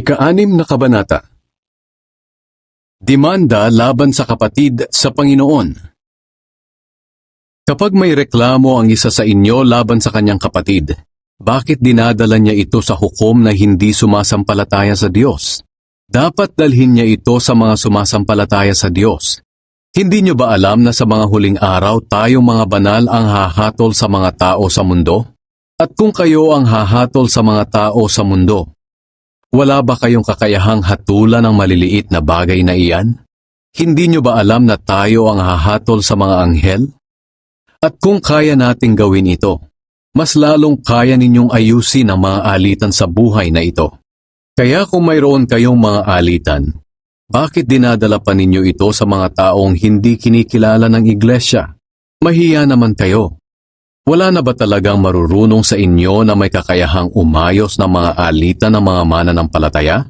Ika-6 na kabanata. Demanda laban sa kapatid sa Panginoon. Kapag may reklamo ang isa sa inyo laban sa kanyang kapatid, bakit dinadala niya ito sa hukom na hindi sumasampalataya sa Diyos? Dapat dalhin niya ito sa mga sumasampalataya sa Diyos. Hindi niyo ba alam na sa mga huling araw tayong mga banal ang hahatol sa mga tao sa mundo? At kung kayo ang hahatol sa mga tao sa mundo, wala ba kayong kakayahang hatulan ng maliliit na bagay na iyan? Hindi niyo ba alam na tayo ang hahatol sa mga anghel? At kung kaya nating gawin ito, mas lalong kaya ninyong ayusin ang mga alitan sa buhay na ito. Kaya kung mayroon kayong mga alitan, bakit dinadala pa ninyo ito sa mga taong hindi kinikilala ng iglesia? Mahiya naman kayo. Wala na ba talagang marurunong sa inyo na may kakayahang umayos ng mga alitan ng mga mananampalataya?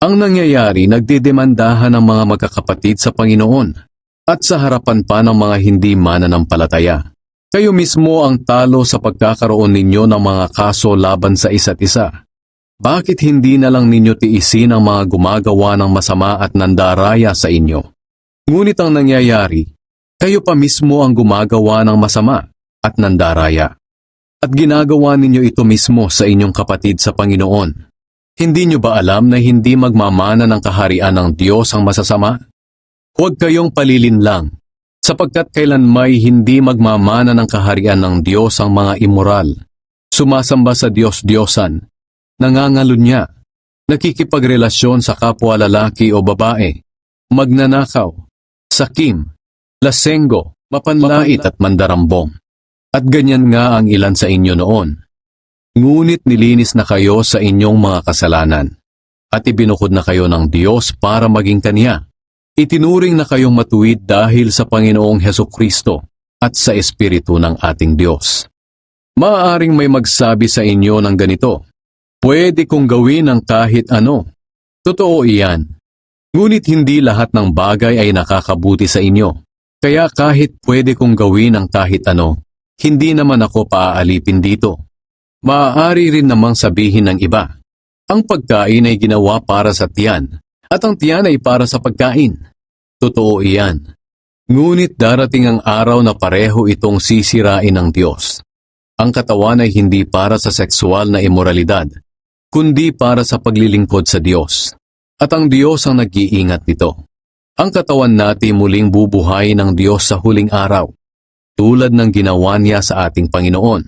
Ang nangyayari, nagdedemandahan ng mga magkakapatid sa Panginoon at sa harapan pa ng mga hindi mananampalataya. Kayo mismo ang talo sa pagkakaroon ninyo ng mga kaso laban sa isa't isa. Bakit hindi na lang ninyo tiisin ang mga gumagawa ng masama at nandaraya sa inyo? Ngunit ang nangyayari, kayo pa mismo ang gumagawa ng masama at nandaraya. At ginagawa ninyo ito mismo sa inyong kapatid sa Panginoon. Hindi nyo ba alam na hindi magmamana ng kaharian ng Diyos ang masasama? Huwag kayong palilinlang, sapagkat kailanmay hindi magmamana ng kaharian ng Diyos ang mga immoral, sumasamba sa Diyos-Diyosan, nangangalunya, nakikipagrelasyon sa kapwa lalaki o babae, magnanakaw, sakim, lasenggo, mapanlait at mandarambong. At ganyan nga ang ilan sa inyo noon. Ngunit nilinis na kayo sa inyong mga kasalanan, at ibinukod na kayo ng Diyos para maging Kanya. Itinuring na kayong matuwid dahil sa Panginoong Hesukristo at sa Espiritu ng ating Diyos. Maaaring may magsabi sa inyo ng ganito, pwede kong gawin ang kahit ano. Totoo iyan. Ngunit hindi lahat ng bagay ay nakakabuti sa inyo. Kaya kahit pwede kong gawin ang kahit ano, hindi naman ako paaalipin dito. Maaari rin namang sabihin ng iba, ang pagkain ay ginawa para sa tiyan, at ang tiyan ay para sa pagkain. Totoo iyan. Ngunit darating ang araw na pareho itong sisirain ng Diyos. Ang katawan ay hindi para sa sexual na imoralidad, kundi para sa paglilingkod sa Diyos. At ang Diyos ang nag-iingat nito. Ang katawan natin muling bubuhay ng Diyos sa huling araw, tulad ng ginawa niya sa ating Panginoon.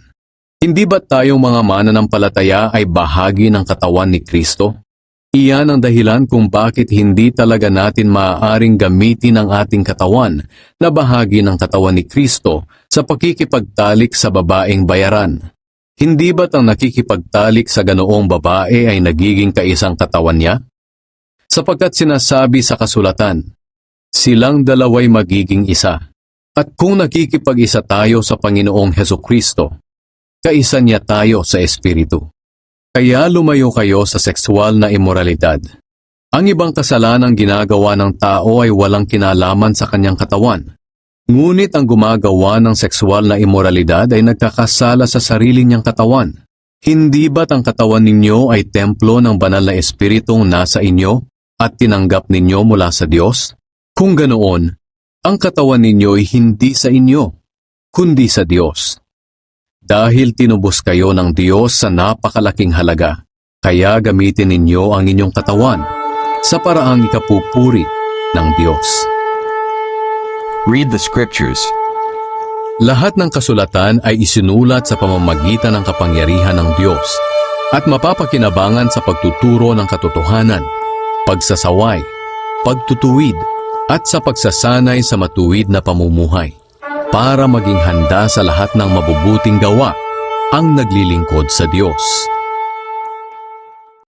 Hindi ba tayong mga mananampalataya ay bahagi ng katawan ni Kristo? Iyan ang dahilan kung bakit hindi talaga natin maaaring gamitin ang ating katawan na bahagi ng katawan ni Kristo sa pakikipagtalik sa babaeng bayaran. Hindi ba't ang nakikipagtalik sa ganoong babae ay nagiging kaisang katawan niya? Sapagkat sinasabi sa kasulatan, silang dalaway magiging isa. At kung nakikipag-isa tayo sa Panginoong Hesukristo, kaisa niya tayo sa Espiritu. Kaya lumayo kayo sa sexual na immoralidad. Ang ibang kasalanang ginagawa ng tao ay walang kinalaman sa kanyang katawan. Ngunit ang gumagawa ng sexual na immoralidad ay nagkakasala sa sarili niyang katawan. Hindi ba't ang katawan ninyo ay templo ng banal na Espiritong nasa inyo at tinanggap ninyo mula sa Diyos? Kung ganoon, ang katawan ninyo ay hindi sa inyo, kundi sa Diyos. Dahil tinubos kayo ng Diyos sa napakalaking halaga, kaya gamitin ninyo ang inyong katawan sa paraang ikapupuri ng Diyos. Read the scriptures. Lahat ng kasulatan ay isinulat sa pamamagitan ng kapangyarihan ng Diyos at mapapakinabangan sa pagtuturo ng katotohanan, pagsasaway, pagtutuwid, at sa pagsasanay sa matuwid na pamumuhay, para maging handa sa lahat ng mabubuting gawa ang naglilingkod sa Diyos.